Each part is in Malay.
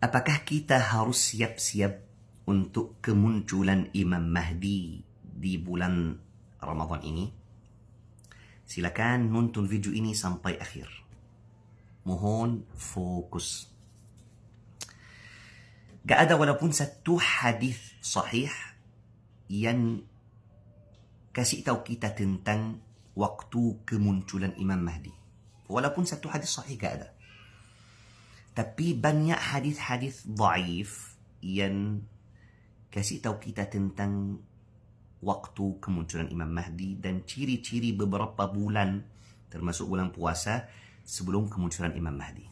Apakah kita harus siap-siap untuk kemunculan Imam Mahdi di bulan Ramadan ini? Silakan nonton video ini sampai akhir. Mohon fokus. Gak ada walaupun satu hadis sahih yang kasih tahu kita tentang waktu kemunculan Imam Mahdi. Walaupun satu hadis sahih gak ada. Tapi banyak hadis-hadis dhaif yang kasih tahu kita tentang waktu kemunculan Imam Mahdi dan ciri-ciri beberapa bulan, termasuk bulan puasa, sebelum kemunculan Imam Mahdi.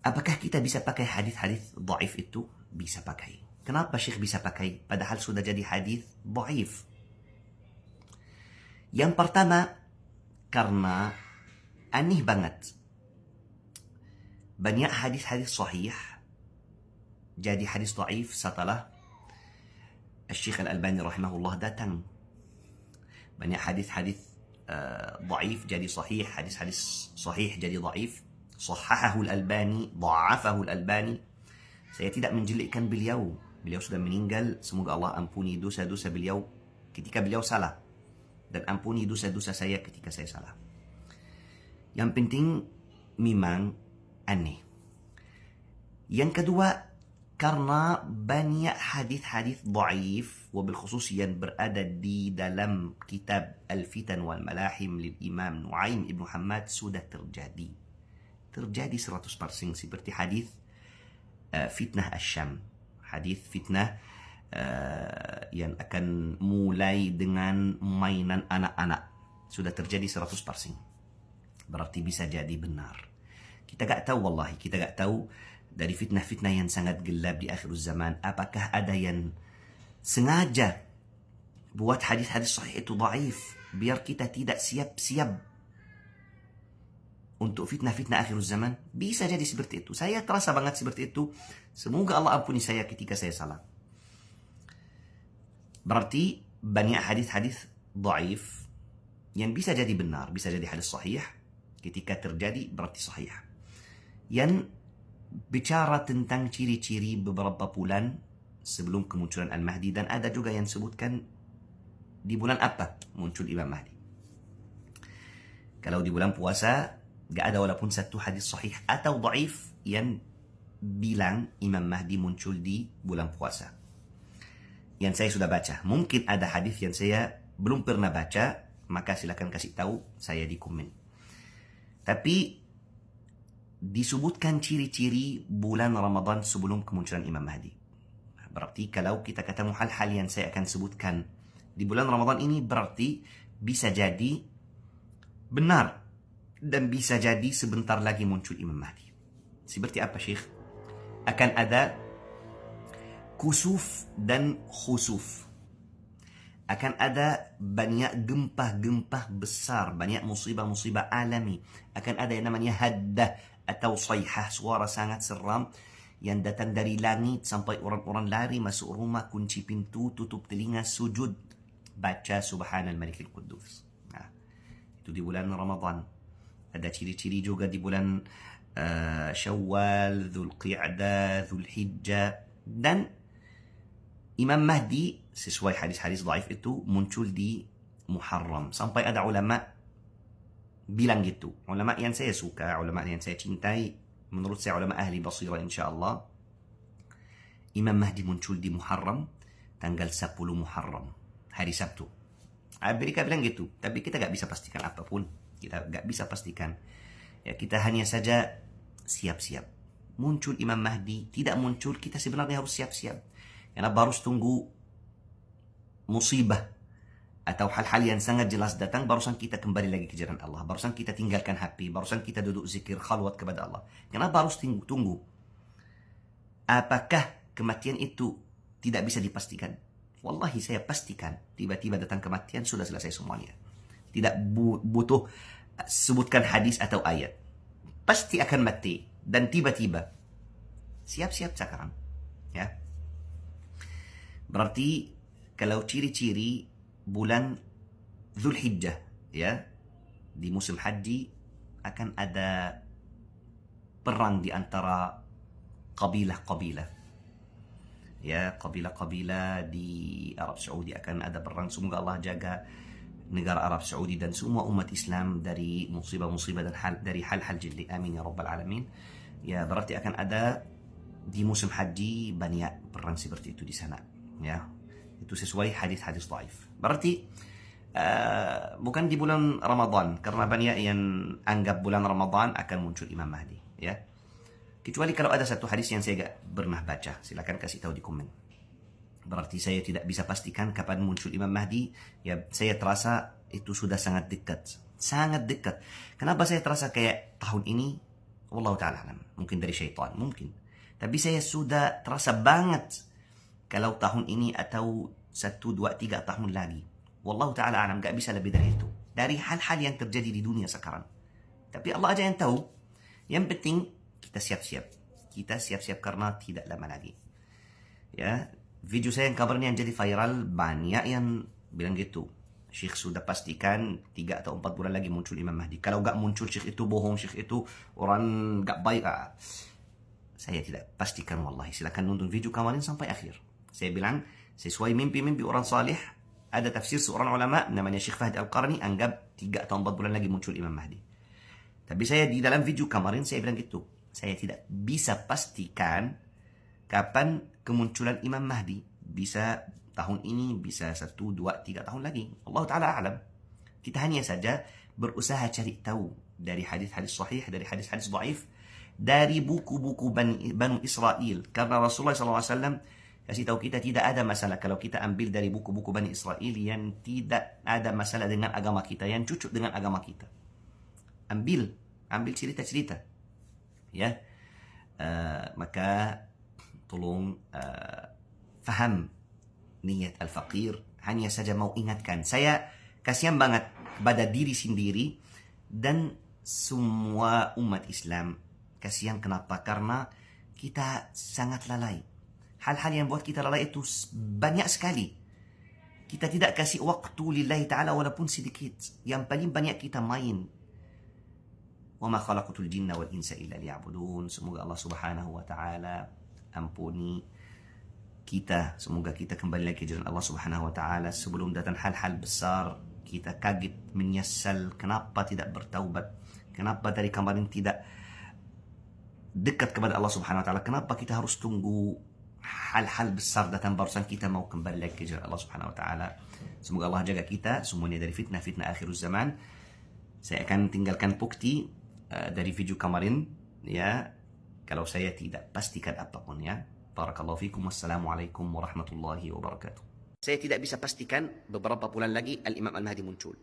Apakah kita bisa pakai hadis-hadis dhaif itu? Bisa pakai. Kenapa Syekh bisa pakai? Padahal sudah jadi hadis dhaif. Yang pertama, karena aneh banget. Banyak hadis-hadis sahih jadi hadis dhaif setelah Syekh Al-Albani rahimahullah datang. Banyak hadis-hadis dhaif jadi sahih, hadis-hadis sahih jadi dhaif. Sahahahu Al-Albani, dha'afahu Al-Albani. Saya tidak menjelekkan beliau. Beliau sudah meninggal, semoga Allah ampuni dosa-dosa beliau ketika beliau salah dan ampuni dosa-dosa saya ketika saya salah. Yang penting memang aneh. Yang kedua, karena banyak hadis-hadis dhaif wabilkhusus yang berada di dalam kitab Al-Fitan wal Malahim lil Imam Nuaim Ibn Hammad sudah terjadi 100% seperti hadis fitnah Asyam, hadis fitnah yang akan mulai dengan mainan anak-anak sudah terjadi 100%. Berarti bisa jadi benar. Kita gak tahu wallahi, kita gak tahu dari fitnah-fitnah yang sangat gelap di akhir zaman, apakah ada yang sengaja buat hadis-hadis sahih itu dhaif biar kita tidak siap-siap untuk fitnah-fitnah akhir zaman? Bisa jadi seperti itu. Saya terasa banget seperti itu. Semoga Allah ampuni saya ketika saya salah. Berarti banyak hadis-hadis dhaif yang bisa jadi benar, bisa jadi hadis sahih. Ketika terjadi berarti sahih. Yang bicara tentang ciri-ciri beberapa bulan sebelum kemunculan Al-Mahdi, dan ada juga yang sebutkan di bulan apa muncul Imam Mahdi. Kalau di bulan puasa gak ada walaupun satu hadis sahih atau dhaif yang bilang Imam Mahdi muncul di bulan puasa. Yang saya sudah baca, mungkin ada hadis yang saya belum pernah baca, maka silakan kasih tahu saya di komen. Tapi disebutkan ciri-ciri bulan Ramadan sebelum kemunculan Imam Mahdi. Berarti kalau kita ketemu hal-hal yang saya akan sebutkan di bulan Ramadan ini, berarti bisa jadi benar dan bisa jadi sebentar lagi muncul Imam Mahdi. Seperti apa Syekh? Akan ada kusuf dan khusuf. Akan ada banyak gempa-gempa besar, banyak musibah-musibah alami. Akan ada yang namanya haddah atau sayhah, suara sangat seram yang datang dari langit sampai orang-orang lari masuk rumah, kunci pintu, tutup telinga, sujud, baca Subhanal Malikil Quddus. Nah, itu di bulan Ramadan. Ada ciri-ciri juga di bulan Syawal, Dzulqa'dah, Dzulhijjah. Dan Imam Mahdi sesuai hadis-hadis dhaif itu muncul di Muharram. Sampai ada ulama bilang gitu. Ulama yang saya suka, ulama yang saya cintai, menurut saya ulama ahli basirah insyaAllah. Imam Mahdi muncul di Muharram tanggal 10 Muharram, hari Sabtu. Mereka bilang gitu, tapi kita gak bisa pastikan apapun. Kita gak bisa pastikan. Ya, kita hanya saja siap-siap. Muncul Imam Mahdi, tidak muncul, kita sebenarnya harus siap-siap. Karena baru tunggu musibah atau hal-hal yang sangat jelas datang, barusan kita kembali lagi ke jalan Allah. Barusan kita tinggalkan HP, barusan kita duduk zikir khalwat kepada Allah. Karena baru tunggu. Apakah kematian itu tidak bisa dipastikan? Wallahi saya pastikan, tiba-tiba datang kematian, sudah selesai semuanya. Tidak butuh sebutkan hadis atau ayat. Pasti akan mati dan tiba-tiba. Siap-siap sekarang. Ya. Berarti kalau ciri-ciri bulan Dzulhijjah, ya, di musim haji akan ada perang di antara kabilah-kabilah. Ya, kabilah-kabilah di Arab Saudi akan ada perang. Semoga Allah jaga negara Arab Saudi dan semua umat Islam dari musibah-musibah dan dari hal-hal jeli. Amin ya rabbal alamin. Ya, berarti akan ada di musim haji banyak perang seperti itu di sana. Ya, itu sesuai hadis-hadis dhaif. Berarti bukan di bulan Ramadan, karena banyak yang anggap bulan Ramadan akan muncul Imam Mahdi. Ya, kecuali kalau ada satu hadis yang saya gak pernah baca, silakan kasih tahu di komen. Berarti saya tidak bisa pastikan kapan muncul Imam Mahdi. Ya, saya terasa itu sudah sangat dekat. Sangat dekat. Kenapa saya terasa kayak tahun ini? Wallahu ta'ala alam. Mungkin dari syaitan, mungkin. Tapi saya sudah terasa banget kalau tahun ini atau 1, 2, 3 tahun lagi. Wallahu ta'ala alam, gak bisa lebih dari itu. Dari hal-hal yang terjadi di dunia sekarang. Tapi Allah aja yang tahu. Yang penting kita siap-siap. Kita siap-siap karena tidak lama lagi. Ya, video saya yang kabarnya yang jadi viral, banyak yang bilang gitu. Syekh sudah pastikan 3 atau 4 bulan lagi muncul Imam Mahdi. Kalau gak muncul, Syekh itu bohong, Syekh itu orang gak baik. Saya tidak pastikan wallahi. Silakan nonton video kemarin sampai akhir. Saya bilang, sesuai mimpi-mimpi orang salih, ada tafsir seorang ulama namanya Syekh Fahd Al-Qarni anggap 3 atau 4 bulan lagi muncul Imam Mahdi. Tapi saya di dalam video kemarin saya bilang gitu. Saya tidak bisa pastikan kapan kemunculan Imam Mahdi. Bisa tahun ini, bisa 1, 2, 3 tahun lagi. Allah Ta'ala alam. Kita hanya saja berusaha cari tahu dari hadis-hadis sahih, dari hadis-hadis dhaif, dari buku-buku Banu Israel. Karena Rasulullah SAW kasih tahu kita tidak ada masalah kalau kita ambil dari buku-buku Bani Israel yang tidak ada masalah dengan agama kita, yang cocok dengan agama kita. Ambil cerita-cerita. Ya, maka tolong faham niat al-faqir. Hanya saja mau ingatkan, saya kasihan banget kepada diri sendiri dan semua umat Islam. Kasihan kenapa? Karena kita sangat lalai. Hal-hal yang buat kita lalai itu banyak sekali. Kita tidak kasih waktu lillahi ta'ala walaupun sedikit. Yang paling banyak kita main. وَمَا خَلَقْتُ الْجِنَّ وَالْإِنسَ إِلَّا لِيَعْبُدُونَ. Semoga Allah Subhanahu wa ta'ala ampuni kita. Semoga kita kembali lagi ke jalan Allah Subhanahu wa ta'ala. Sebelum datang hal-hal besar, kita kaget, menyesal. Kenapa tidak bertaubat? Kenapa dari kemarin tidak dekat kepada Allah Subhanahu wa ta'ala? Kenapa kita harus tunggu hal-hal besar datang barusan kita mau kembali lagi ke jalan Allah Subhanahu wa ta'ala? Semoga Allah jaga kita semuanya dari fitnah-fitnah akhir zaman. Saya akan tinggalkan bukti dari video kemarin, ya, kalau saya tidak pastikan apapun, ya. Barakallahu fikum. Wassalamualaikum warahmatullahi wabarakatuh. Saya tidak bisa pastikan beberapa bulan lagi Al-Imam Al-Mahdi muncul.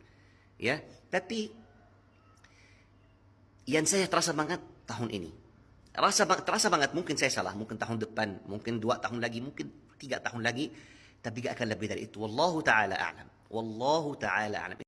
Ya, tapi yang saya terasa banget tahun ini. Terasa banget, mungkin saya salah, mungkin tahun depan, mungkin 2 tahun lagi, mungkin 3 tahun lagi, tapi gak akan lebih dari itu. Wallahu ta'ala a'lam. Wallahu ta'ala a'lam.